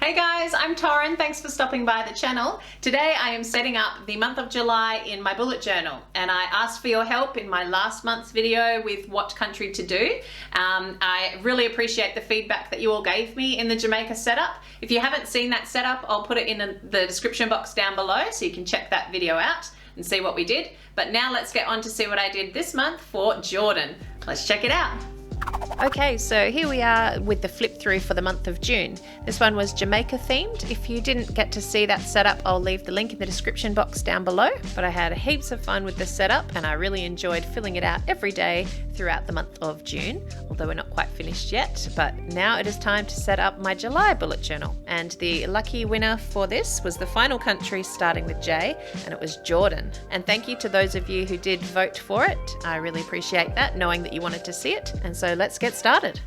Hey guys, I'm Torrin. Thanks for stopping by the channel. Today I am setting up the month of July in my bullet journal, and I asked for your help in my last month's video with what country to do. I really appreciate the feedback that you all gave me in the Jamaica setup. If you haven't seen that setup, I'll put it in the description box down below so you can check that video out and see what we did. But now let's get on to see what I did this month for Jordan. Let's check it out. Okay, so here we are with the flip through for the month of June. This one was Jamaica themed. If you didn't get to see that setup, I'll leave the link in the description box down below. But I had heaps of fun with the setup and I really enjoyed filling it out every day throughout the month of June, although we're not quite finished yet. But now it is time to set up my July bullet journal. And the lucky winner for this was the final country starting with J, and it was Jordan. And thank you to those of you who did vote for it. I really appreciate that, knowing that you wanted to see it. And so let's get started.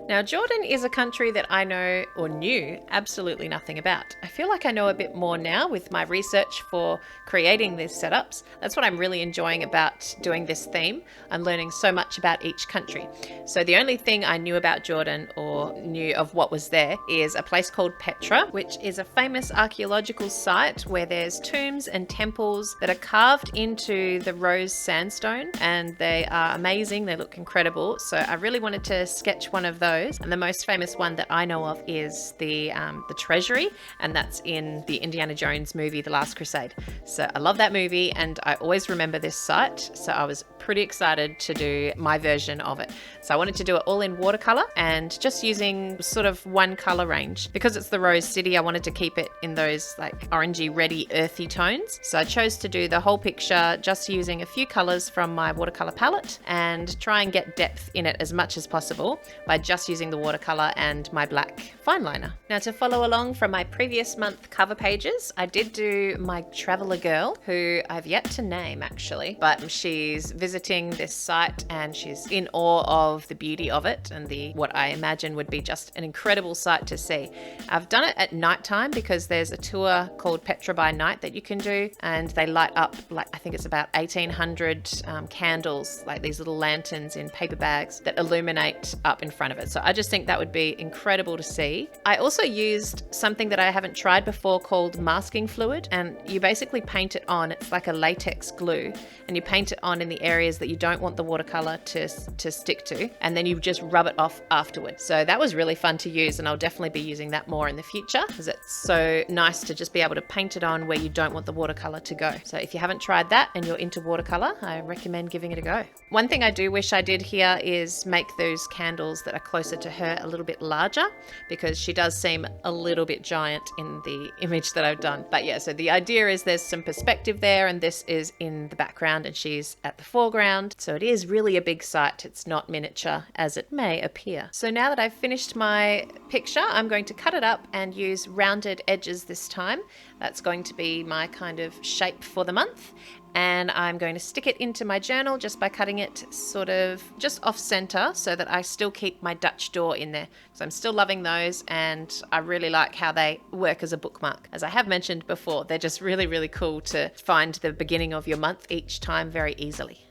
Now, Jordan is a country that I know or knew absolutely nothing about. I feel like I know a bit more now with my research for creating these setups. That's what I'm really enjoying about doing this theme. I'm learning so much about each country. So the only thing I knew about Jordan or knew of what was there is a place called Petra, which is a famous archaeological site where there's tombs and temples that are carved into the rose sandstone, and they are amazing. They look incredible. So I really wanted to sketch one of those. And the most famous one that I know of is the Treasury, and that's in the Indiana Jones movie, The Last Crusade. So I love that movie and I always remember this site. So I was pretty excited to do my version of it. So I wanted to do it all in watercolor and just using sort of one color range. Because it's the Rose City, I wanted to keep it in those like orangey, reddy, earthy tones. So I chose to do the whole picture just using a few colors from my watercolor palette and try and get depth in it as much as possible by just using the watercolor and my black fine liner. Now, to follow along from my previous month cover pages, I did do my traveler girl, who I've yet to name actually, but she's visiting this site and she's in awe of the beauty of it and what I imagine would be just an incredible sight to see. I've done it at nighttime because there's a tour called Petra by Night that you can do, and they light up like, I think it's about 1,800 candles, like these little lanterns in paper bags that illuminate up in front of it. So I just think that would be incredible to see. I also used something that I haven't tried before called masking fluid, and you basically paint it on. It's like a latex glue, and you paint it on in the areas that you don't want the watercolor to stick to, and then you just rub it off afterwards. So that was really fun to use, and I'll definitely be using that more in the future because it's so nice to just be able to paint it on where you don't want the watercolor to go. So if you haven't tried that and you're into watercolor, I recommend giving it a go. One thing I do wish I did here is make those candles that are closer to her a little bit larger, because she does seem a little bit giant in the image that I've done. But yeah, so the idea is there's some perspective there, and this is in the background and she's at the foreground. So it is really a big site. It's not miniature as it may appear. So now that I've finished my picture, I'm going to cut it up and use rounded edges this time. That's going to be my kind of shape for the month. And I'm going to stick it into my journal just by cutting it sort of just off center so that I still keep my Dutch door in there. So I'm still loving those, and I really like how they work as a bookmark. As I have mentioned before, they're just really, really cool to find the beginning of your month each time very easily.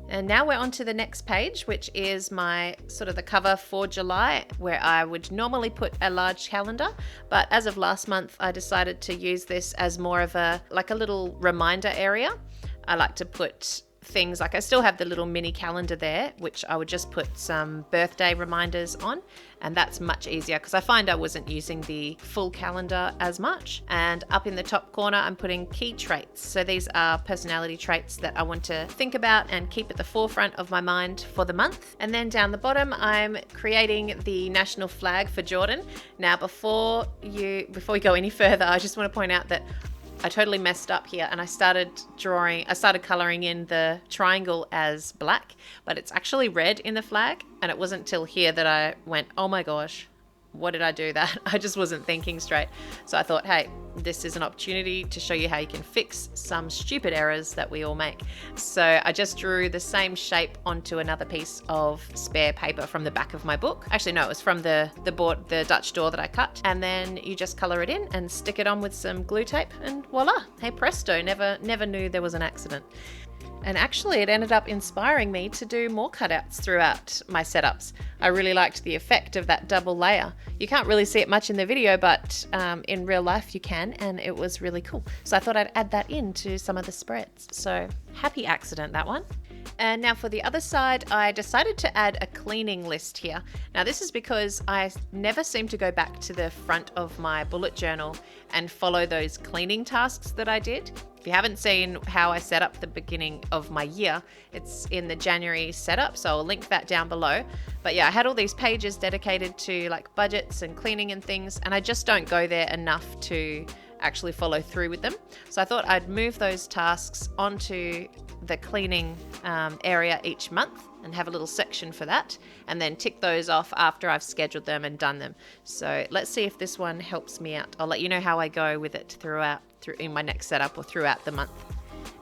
And now we're on to the next page, which is my sort of the cover for July, where I would normally put a large calendar. But as of last month, I decided to use this as more of a little reminder area. I like to put things like, I still have the little mini calendar there, which I would just put some birthday reminders on, and that's much easier because I find I wasn't using the full calendar as much. And up in the top corner, I'm putting key traits. So these are personality traits that I want to think about and keep at the forefront of my mind for the month. And then down the bottom, I'm creating the national flag for Jordan. Now, before we go any further, I just want to point out that I totally messed up here, and I started coloring in the triangle as black, but it's actually red in the flag. And it wasn't till here that I went, oh my gosh, what did I do that? I just wasn't thinking straight. So I thought, hey, this is an opportunity to show you how you can fix some stupid errors that we all make. So I just drew the same shape onto another piece of spare paper from the back of my book. Actually, no, it was from the Dutch door that I cut. And then you just color it in and stick it on with some glue tape, and voila, hey presto, never knew there was an accident. And actually it ended up inspiring me to do more cutouts throughout my setups. I really liked the effect of that double layer. You can't really see it much in the video, but in real life you can, and it was really cool. So I thought I'd add that into some of the spreads. So happy accident, that one. And now for the other side, I decided to add a cleaning list here. Now this is because I never seem to go back to the front of my bullet journal and follow those cleaning tasks that I did. If you haven't seen how I set up the beginning of my year, it's in the January setup, so I'll link that down below. But yeah, I had all these pages dedicated to like budgets and cleaning and things, and I just don't go there enough to actually follow through with them. So I thought I'd move those tasks onto the cleaning area each month and have a little section for that, and then tick those off after I've scheduled them and done them. So let's see if this one helps me out. I'll let you know how I go with it in my next setup or throughout the month.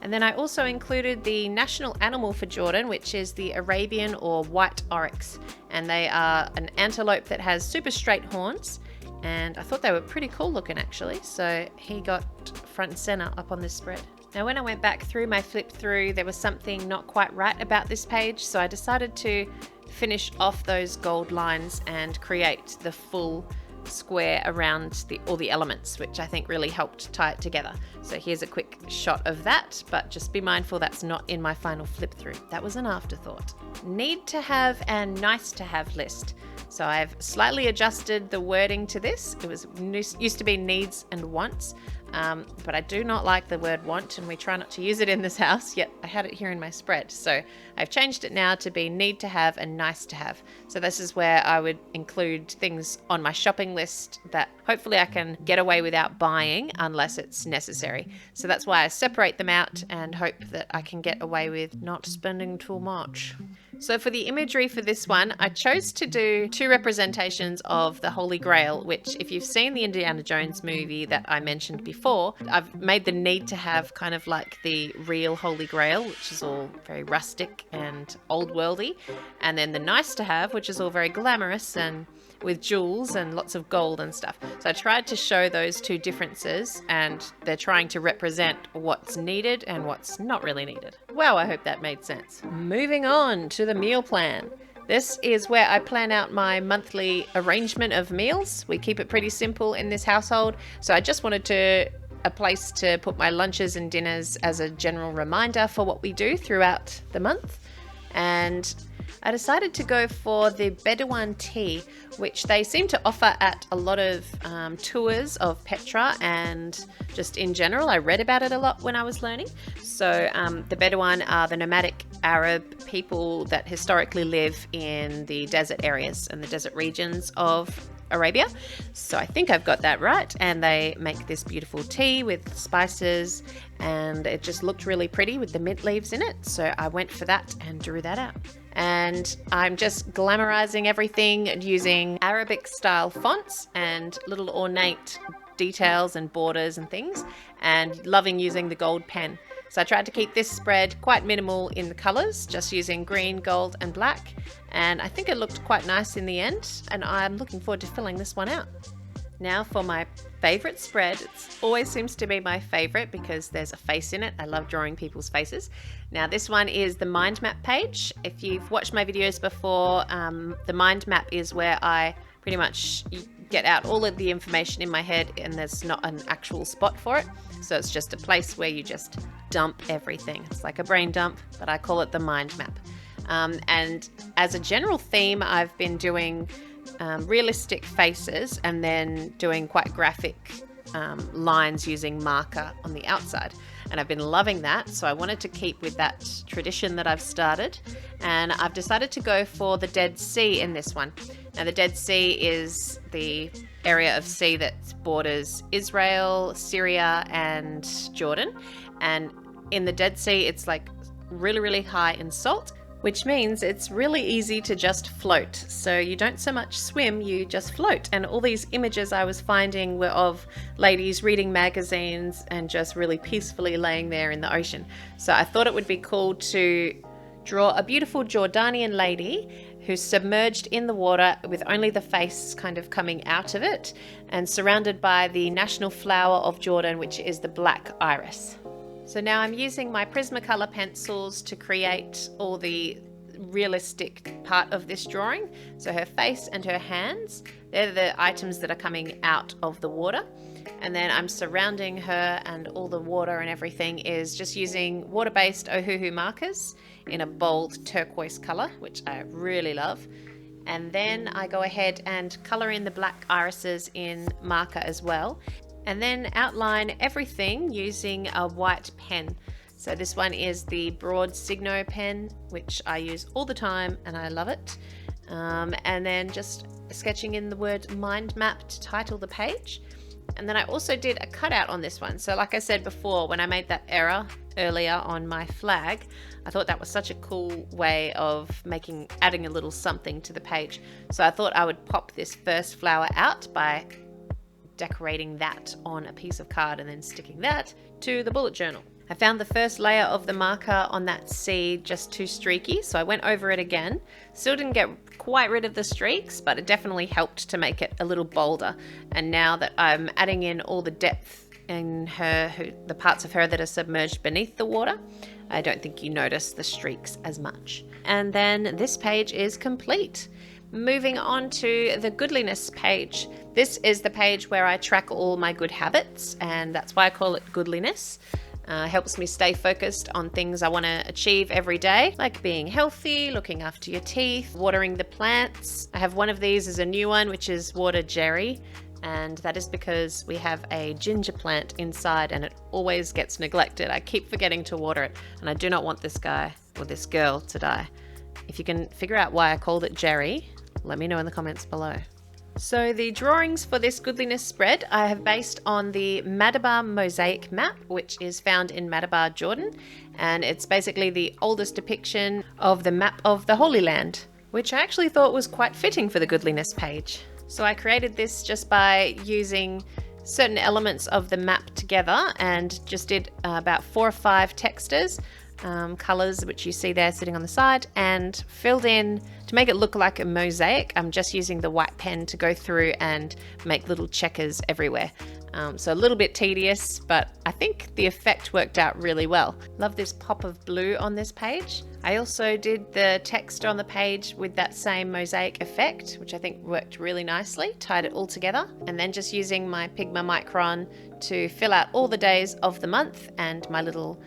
And then I also included the national animal for Jordan, which is the Arabian or white oryx, and they are an antelope that has super straight horns, and I thought they were pretty cool looking actually, so he got front and center up on this spread. Now when I went back through my flip through, there was something not quite right about this page, so I decided to finish off those gold lines and create the full square around all the elements, which I think really helped tie it together. So here's a quick shot of that, but just be mindful that's not in my final flip through. That was an afterthought. Need to have and nice to have list. So I've slightly adjusted the wording to this. It used to be needs and wants, but I do not like the word want, and we try not to use it in this house, yet I had it here in my spread. So I've changed it now to be need to have and nice to have. So this is where I would include things on my shopping list that hopefully I can get away without buying unless it's necessary. So that's why I separate them out and hope that I can get away with not spending too much. So for the imagery for this one, I chose to do two representations of the Holy Grail, which if you've seen the Indiana Jones movie that I mentioned before, I've made the need to have kind of like the real Holy Grail, which is all very rustic and old worldy, and then the nice to have, which is all very glamorous and with jewels and lots of gold and stuff. So I tried to show those two differences, and they're trying to represent what's needed and what's not really needed. Wow, I hope that made sense. Moving on to the meal plan. This is where I plan out my monthly arrangement of meals. We keep it pretty simple in this household, so I just wanted a place to put my lunches and dinners as a general reminder for what we do throughout the month. And I decided to go for the Bedouin tea, which they seem to offer at a lot of tours of Petra, and just in general, I read about it a lot when I was learning. So the Bedouin are the nomadic Arab people that historically live in the desert areas and the desert regions of Arabia. So I think I've got that right, and they make this beautiful tea with spices, and it just looked really pretty with the mint leaves in it, so I went for that and drew that out. And I'm just glamorizing everything using Arabic style fonts and little ornate details and borders and things, and loving using the gold pen. So I tried to keep this spread quite minimal in the colors, just using green, gold and black, and I think it looked quite nice in the end, and I'm looking forward to filling this one out. Now for my favorite spread. It always seems to be my favorite because there's a face in it. I love drawing people's faces. Now this one is the mind map page. If you've watched my videos before, the mind map is where I pretty much get out all of the information in my head, and there's not an actual spot for it. So it's just a place where you just dump everything. It's like a brain dump, but I call it the mind map. And as a general theme, I've been doing realistic faces and then doing quite graphic lines using marker on the outside, and I've been loving that, so I wanted to keep with that tradition that I've started, and I've decided to go for the Dead Sea in this one. Now the Dead Sea is the area of sea that borders Israel, Syria and Jordan, and in the Dead Sea it's like really high in salt, which means it's really easy to just float. So you don't so much swim, you just float. And all these images I was finding were of ladies reading magazines and just really peacefully laying there in the ocean. So I thought it would be cool to draw a beautiful Jordanian lady who's submerged in the water with only the face kind of coming out of it, and surrounded by the national flower of Jordan, which is the black iris. So now I'm using my Prismacolor pencils to create all the realistic part of this drawing. So her face and her hands, they're the items that are coming out of the water. And then I'm surrounding her, and all the water and everything is just using water-based Ohuhu markers in a bold turquoise color, which I really love. And then I go ahead and color in the black irises in marker as well. And then outline everything using a white pen. So this one is the Broad Signo pen, which I use all the time and I love it. And then just sketching in the word mind map to title the page. And then I also did a cutout on this one. So like I said before, when I made that error earlier on my flag, I thought that was such a cool way of adding a little something to the page. So I thought I would pop this first flower out by decorating that on a piece of card and then sticking that to the bullet journal. I found the first layer of the marker on that C just too streaky, so I went over it again. Still didn't get quite rid of the streaks, but it definitely helped to make it a little bolder. And now that I'm adding in all the depth in the parts of her that are submerged beneath the water, I don't think you notice the streaks as much. And then this page is complete. Moving on to the goodliness page. This is the page where I track all my good habits, and that's why I call it goodliness. Helps me stay focused on things I want to achieve every day, like being healthy, looking after your teeth, watering the plants. I have one of these as a new one, which is water Jerry, and that is because we have a ginger plant inside and it always gets neglected. I keep forgetting to water it, and I do not want this guy or this girl to die. If you can figure out why I called it Jerry, let me know in the comments below. So the drawings for this goodliness spread I have based on the Madabar mosaic map, which is found in Madabar, Jordan, and it's basically the oldest depiction of the map of the Holy Land, which I actually thought was quite fitting for the goodliness page. So I created this just by using certain elements of the map together and just did about 4 or 5 textures, colors which you see there sitting on the side, and filled in to make it look like a mosaic. I'm just using the white pen to go through and make little checkers everywhere. So a little bit tedious, but I think the effect worked out really well. Love this pop of blue on this page. I also did the text on the page with that same mosaic effect, which I think worked really nicely, tied it all together, and then just using my Pigma Micron to fill out all the days of the month and my little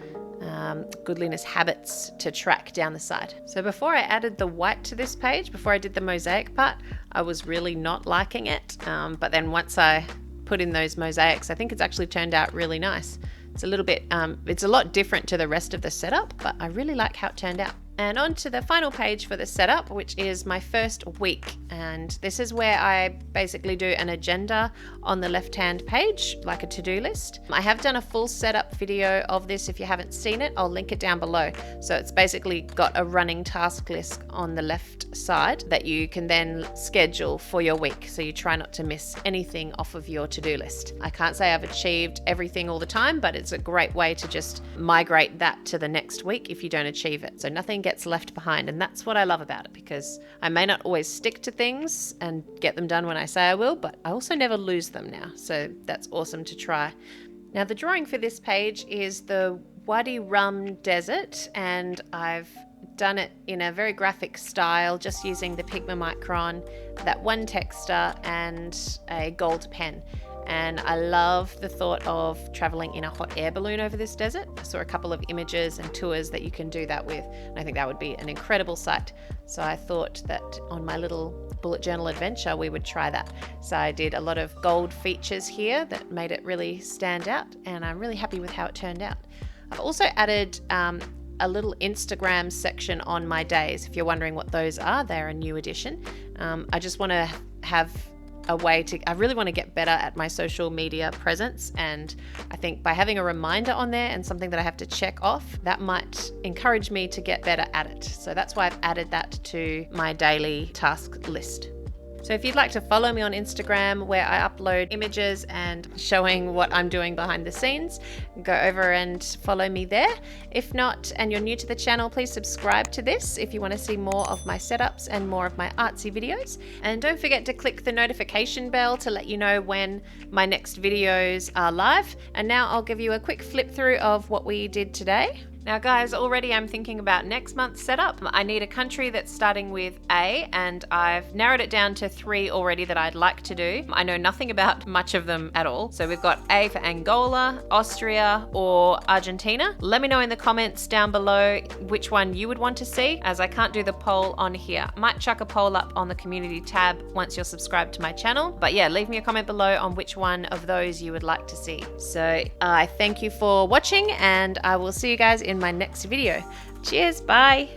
goodliness habits to track down the side. So before I added the white to this page, before I did the mosaic part, I was really not liking it, but then once I put in those mosaics, I think it's actually turned out really nice. It's a little bit, it's a lot different to the rest of the setup, but I really like how it turned out. And on to the final page for the setup, which is my first week. And this is where I basically do an agenda on the left-hand page, like a to-do list. I have done a full setup video of this. If you haven't seen it, I'll link it down below. So it's basically got a running task list on the left side that you can then schedule for your week. So you try not to miss anything off of your to-do list. I can't say I've achieved everything all the time, but it's a great way to just migrate that to the next week if you don't achieve it. So nothing gets left behind, and that's what I love about it, because I may not always stick to things and get them done when I say I will, but I also never lose them now, so that's awesome to try. Now the drawing for this page is the Wadi Rum Desert, and I've done it in a very graphic style, just using the Pigma Micron, that one texture and a gold pen. And I love the thought of traveling in a hot air balloon over this desert. I saw a couple of images and tours that you can do that with, and I think that would be an incredible sight. So I thought that on my little bullet journal adventure we would try that. So I did a lot of gold features here that made it really stand out, and I'm really happy with how it turned out. I've also added a little Instagram section on my days. If you're wondering what those are, they're a new addition. I just want to have a way to, I really want to get better at my social media presence, and I think by having a reminder on there and something that I have to check off, that might encourage me to get better at it. So that's why I've added that to my daily task list. So if you'd like to follow me on Instagram, where I upload images and showing what I'm doing behind the scenes, go over and follow me there. If not, and you're new to the channel, please subscribe to this if you want to see more of my setups and more of my artsy videos. And don't forget to click the notification bell to let you know when my next videos are live. And now I'll give you a quick flip through of what we did today. Now guys, already I'm thinking about next month's setup. I need a country that's starting with A, and I've narrowed it down to 3 already that I'd like to do. I know nothing about much of them at all. So we've got A for Angola, Austria, or Argentina. Let me know in the comments down below which one you would want to see, as I can't do the poll on here. I might chuck a poll up on the community tab once you're subscribed to my channel. But yeah, leave me a comment below on which one of those you would like to see. So I thank you for watching, and I will see you guys in my next video. Cheers, bye.